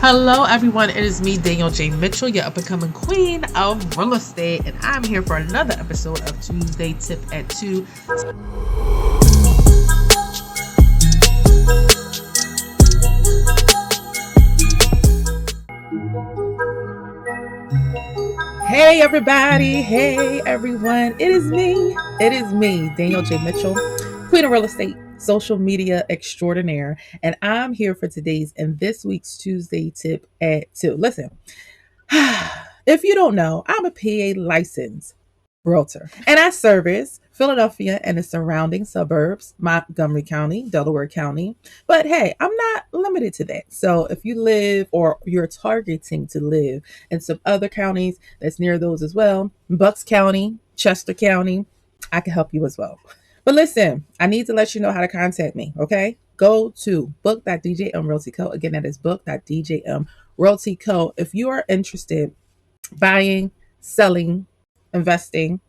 Hello, everyone. It is me, Danielle J. Mitchell, your up and coming queen of real estate, and I'm here for another episode of Tuesday Tip at 2. Hey, everybody. Hey, everyone. It is me, Danielle J. Mitchell, queen of real estate, social media extraordinaire, and I'm here for today's and this week's Tuesday Tip at 2. Listen. If you don't know, I'm a PA licensed realtor, and I service Philadelphia and the surrounding suburbs, Montgomery County, Delaware County. But hey, I'm not limited to that. So if you live or you're targeting to live in some other counties that's near those as well, Bucks County, Chester County, I can help you as well. But listen, I need to let you know how to contact me, okay? Go to book.djmrealty.co. Again, that is book.djmrealty.co. If you are interested buying, selling, investing,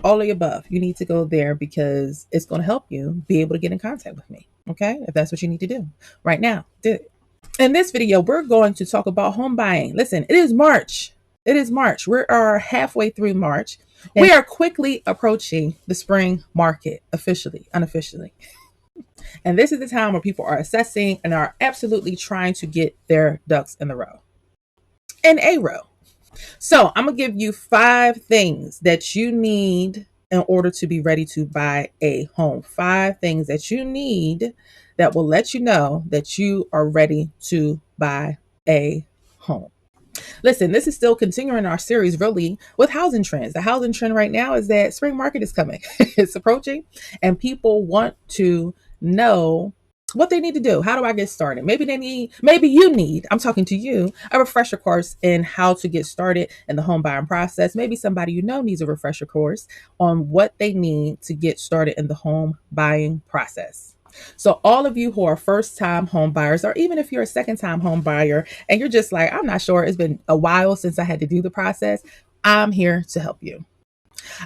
all of the above, you need to go there because it's going to help you be able to get in contact with me. Okay. If that's what you need to do right now, do it. In this video, we're going to talk about home buying. Listen, it is March. We are halfway through March. We are quickly approaching the spring market, unofficially. And this is the time where people are assessing and are absolutely trying to get their ducks in a row. So I'm going to give you 5 things that you need in order to be ready to buy a home. 5 things that you need that will let you know that you are ready to buy a home. Listen, this is still continuing our series really with housing trends. The housing trend right now is that spring market is coming. It's approaching and people want to know what they need to do. How do I get started? Maybe you need, I'm talking to you, a refresher course in how to get started in the home buying process. Maybe somebody you know needs a refresher course on what they need to get started in the home buying process. So all of you who are first-time home buyers, or even if you're a second-time home buyer and you're just like, I'm not sure, it's been a while since I had to do the process, I'm here to help you.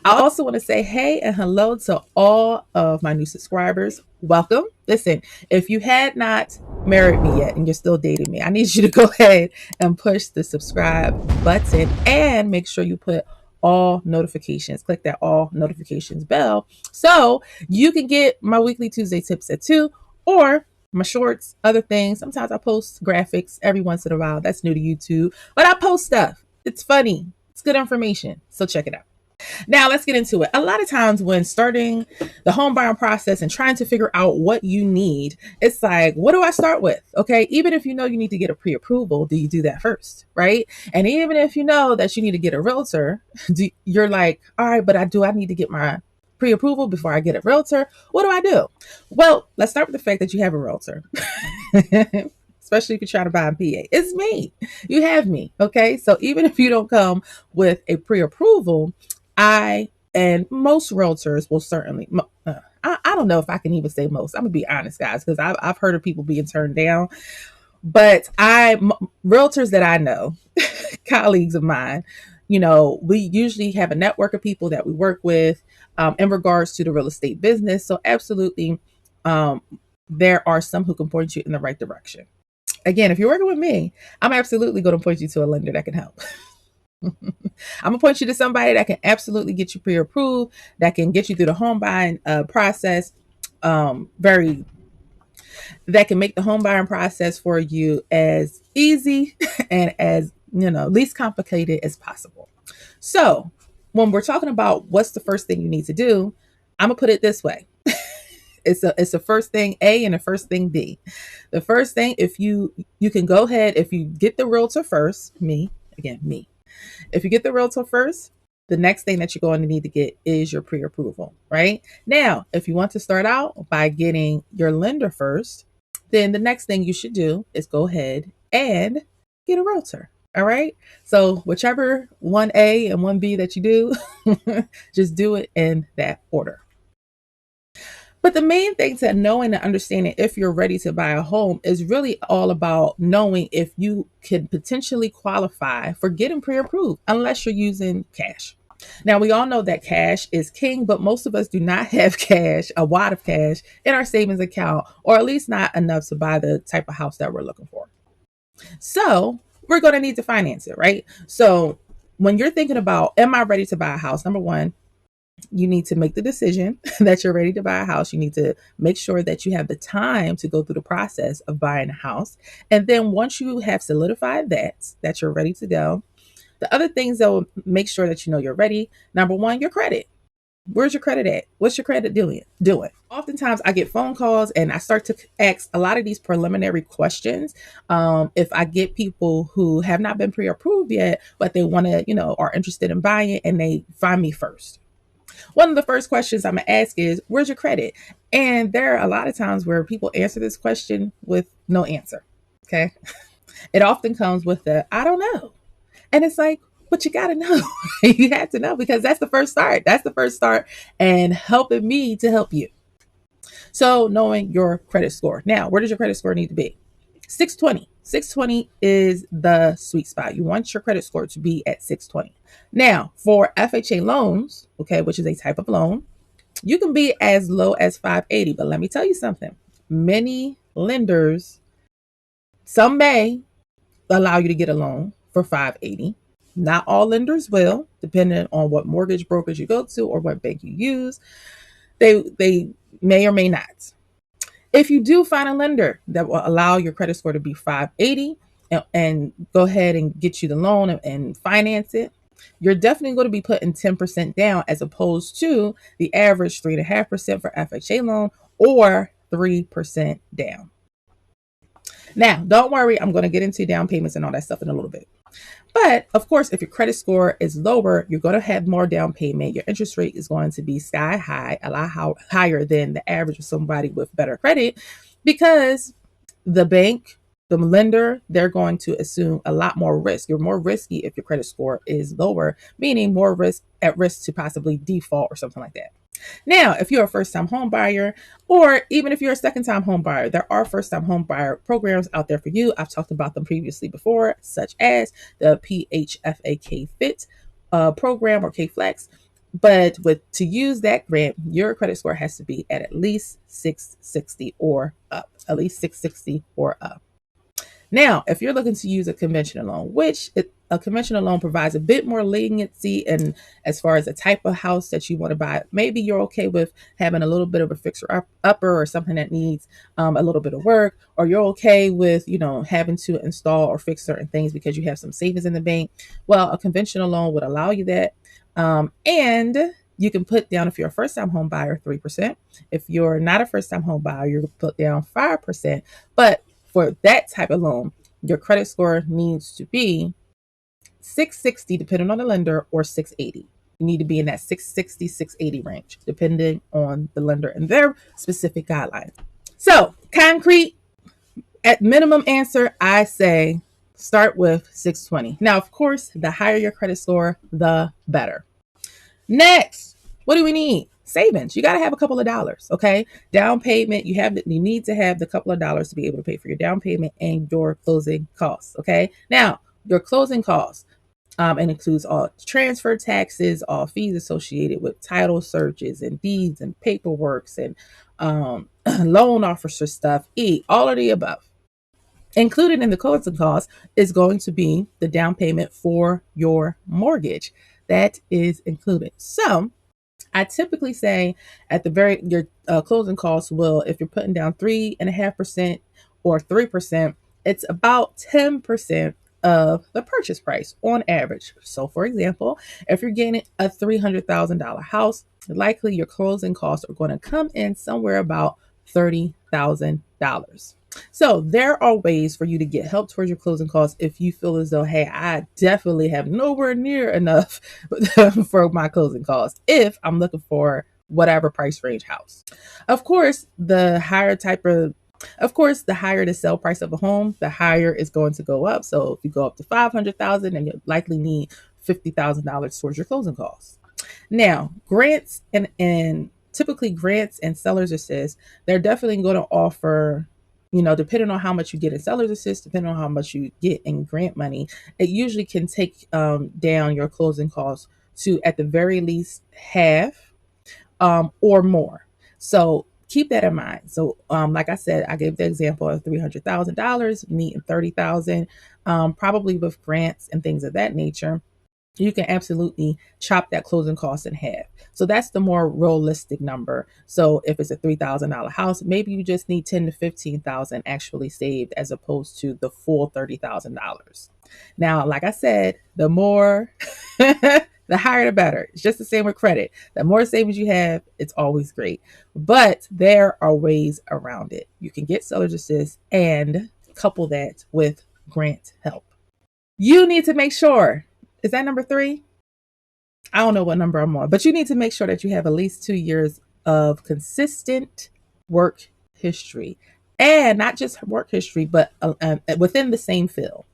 I also want to say hey and hello to all of my new subscribers. Welcome. Listen, if you had not married me yet and you're still dating me, I need you to go ahead and push the subscribe button and make sure you put all notifications. Click that all notifications bell so you can get my weekly Tuesday tips at 2 or my shorts, other things. Sometimes I post graphics every once in a while. That's new to YouTube, but I post stuff. It's funny. It's good information. So check it out. Now let's get into it. A lot of times when starting the home buying process and trying to figure out what you need, it's like, what do I start with? Okay. Even if you know you need to get a pre-approval, do you do that first? Right. And even if you know that you need to get a realtor, you're like, all right, but I need to get my pre-approval before I get a realtor. What do I do? Well, let's start with the fact that you have a realtor. Especially if you try to buy a PA. It's me. You have me. Okay. So even if you don't come with a pre-approval, I and most realtors will certainly, I don't know if I can even say most. I'm going to be honest, guys, because I've heard of people being turned down. But realtors that I know, colleagues of mine, we usually have a network of people that we work with in regards to the real estate business. So absolutely, there are some who can point you in the right direction. Again, if you're working with me, I'm absolutely going to point you to a lender that can help. I'm gonna point you to somebody that can absolutely get you pre-approved, that can get you through the home buying process, that can make the home buying process for you as easy and as least complicated as possible. So when we're talking about what's the first thing you need to do, I'm gonna put it this way. It's a first thing A and a first thing B. The first thing, if you can go ahead, if you get the realtor first, me. If you get the realtor first, the next thing that you're going to need to get is your pre-approval, right? Now, if you want to start out by getting your lender first, then the next thing you should do is go ahead and get a realtor. All right. So whichever 1A and 1B that you do, just do it in that order. But the main thing to knowing and understanding if you're ready to buy a home is really all about knowing if you can potentially qualify for getting pre-approved unless you're using cash. Now, we all know that cash is king, but most of us do not have cash, a wad of cash in our savings account, or at least not enough to buy the type of house that we're looking for. So we're going to need to finance it, right? So when you're thinking about, am I ready to buy a house? Number one, you need to make the decision that you're ready to buy a house. You need to make sure that you have the time to go through the process of buying a house. And then once you have solidified that you're ready to go, the other things that will make sure that you know you're ready. Number one, your credit. Where's your credit at? What's your credit doing? Oftentimes I get phone calls and I start to ask a lot of these preliminary questions. If I get people who have not been pre-approved yet, but they want to, are interested in buying it, and they find me first. One of the first questions I'm gonna ask is, where's your credit? And there are a lot of times where people answer this question with no answer. Okay. It often comes with the, I don't know. And it's like, but you got to know. You have to know, because that's the first start. That's the first start, and helping me to help you. So knowing your credit score. Now, where does your credit score need to be? 620. 620 is the sweet spot. You want your credit score to be at 620. Now, for FHA loans, okay, which is a type of loan, you can be as low as 580. But let me tell you something. Many lenders, some may allow you to get a loan for 580. Not all lenders will, depending on what mortgage brokers you go to or what bank you use. They may or may not. If you do find a lender that will allow your credit score to be 580 and go ahead and get you the loan and finance it, you're definitely going to be putting 10% down, as opposed to the average 3.5% for FHA loan or 3% down. Now, don't worry, I'm going to get into down payments and all that stuff in a little bit. But of course, if your credit score is lower, you're going to have more down payment. Your interest rate is going to be sky high, a lot higher than the average of somebody with better credit, because the bank, the lender, they're going to assume a lot more risk. You're more risky if your credit score is lower, meaning more risk at risk to possibly default or something like that. Now, if you're a first-time home buyer, or even if you're a second-time home buyer, there are first-time home buyer programs out there for you. I've talked about them previously before, such as the PHFA Fit program or K-Flex. But to use that grant, your credit score has to be at least 660 or up. At least 660 or up. Now, if you're looking to use a conventional loan, a conventional loan provides a bit more leniency, and as far as the type of house that you want to buy, maybe you're okay with having a little bit of a fixer upper or something that needs a little bit of work, or you're okay with, having to install or fix certain things because you have some savings in the bank. Well, a conventional loan would allow you that. And you can put down, if you're a first-time home buyer, 3%. If you're not a first-time home buyer, you can put down 5%. But for that type of loan, your credit score needs to be 660, depending on the lender, or 680. You need to be in that 660, 680 range, depending on the lender and their specific guidelines. So, concrete, at minimum answer, I say start with 620. Now, of course, the higher your credit score, the better. Next, what do we need? Savings. You got to have a couple of dollars, okay? Down payment, you need to have the couple of dollars to be able to pay for your down payment and your closing costs, okay? Now, your closing costs, it includes all transfer taxes, all fees associated with title searches and deeds and paperwork and loan officer stuff, all of the above. Included in the closing costs is going to be the down payment for your mortgage. That is included. So I typically say at your closing costs will, if you're putting down 3.5% or 3%, it's about 10% of the purchase price on average. So for example, if you're getting a $300,000 house, likely your closing costs are going to come in somewhere about $30,000. So there are ways for you to get help towards your closing costs if you feel as though, hey, I definitely have nowhere near enough for my closing costs if I'm looking for whatever price range house. Of course, the higher the sell price of a home, the higher it's going to go up. So if you go up to $500,000, then you likely need $50,000 towards your closing costs. Now, grants and typically grants and seller's assist, they're definitely going to offer, depending on how much you get in seller's assist, depending on how much you get in grant money, it usually can take down your closing costs to at the very least half or more. So keep that in mind. So, like I said, I gave the example of $300,000 needing 30,000, probably with grants and things of that nature. You can absolutely chop that closing cost in half. So that's the more realistic number. So if it's a $3,000 house, maybe you just need 10 to 15,000 actually saved as opposed to the full $30,000. Now, like I said, the more the higher the better. It's just the same with credit. The more savings you have, it's always great. But there are ways around it. You can get seller's assist and couple that with grant help. You need to make sure, is that number 3? I don't know what number I'm on, but you need to make sure that you have at least 2 years of consistent work history, and not just work history, but within the same field,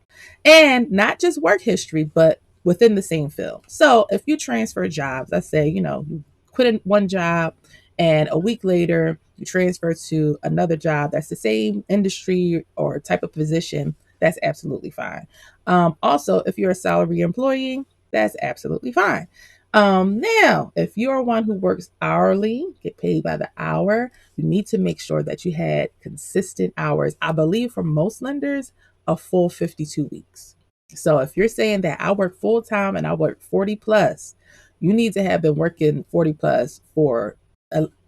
and not just work history, but within the same field. So if you transfer jobs, let's say, you quit one job and a week later you transfer to another job that's the same industry or type of position, that's absolutely fine. Also, if you're a salary employee, that's absolutely fine. Now, if you're one who works hourly, get paid by the hour, you need to make sure that you had consistent hours. I believe for most lenders, a full 52 weeks. So if you're saying that I work full time and I work 40 plus, you need to have been working 40 plus for,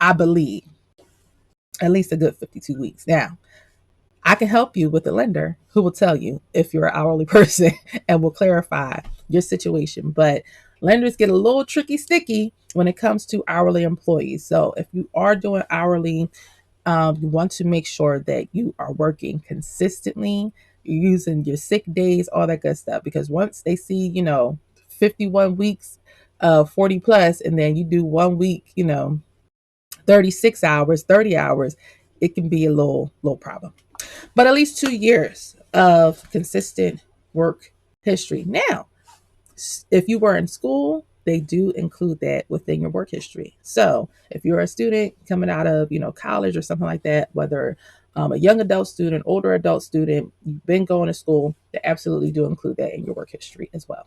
I believe, at least a good 52 weeks. Now, I can help you with a lender who will tell you if you're an hourly person and will clarify your situation. But lenders get a little tricky sticky when it comes to hourly employees. So if you are doing hourly, you want to make sure that you are working consistently, you're using your sick days, all that good stuff. Because once they see, 51 weeks of 40 plus, and then you do 1 week, 36 hours, 30 hours, it can be a little problem. But at least 2 years of consistent work history. Now, if you were in school, they do include that within your work history. So if you're a student coming out of, college or something like that, whether a young adult student, older adult student, you've been going to school, they absolutely do include that in your work history as well.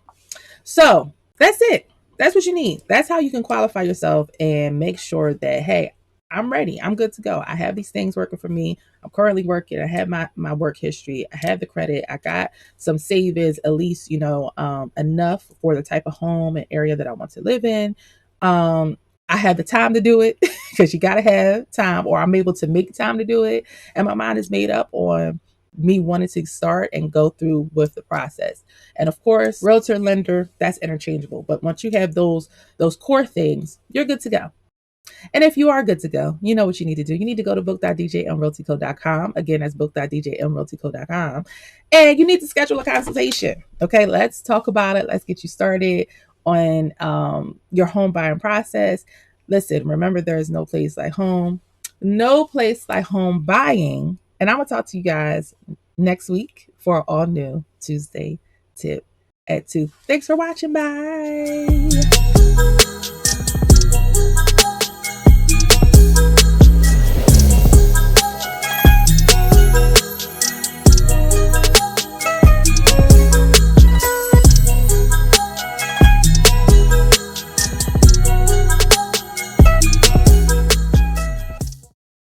So that's it. That's what you need. That's how you can qualify yourself and make sure that, hey, I'm ready. I'm good to go. I have these things working for me. I'm currently working. I have my work history. I have the credit. I got some savings, at least, enough for the type of home and area that I want to live in. I have the time to do it because you got to have time, or I'm able to make time to do it. And my mind is made up on me wanting to start and go through with the process. And of course, realtor, lender, that's interchangeable. But once you have those core things, you're good to go. And if you are good to go, you know what you need to do. You need to go to book.djmrealtyco.com. Again, that's book.djmrealtyco.com. And you need to schedule a consultation. Okay, let's talk about it. Let's get you started on your home buying process. Listen, remember, there is no place like home. No place like home buying. And I'm going to talk to you guys next week for an all new Tuesday tip at 2. Thanks for watching. Bye.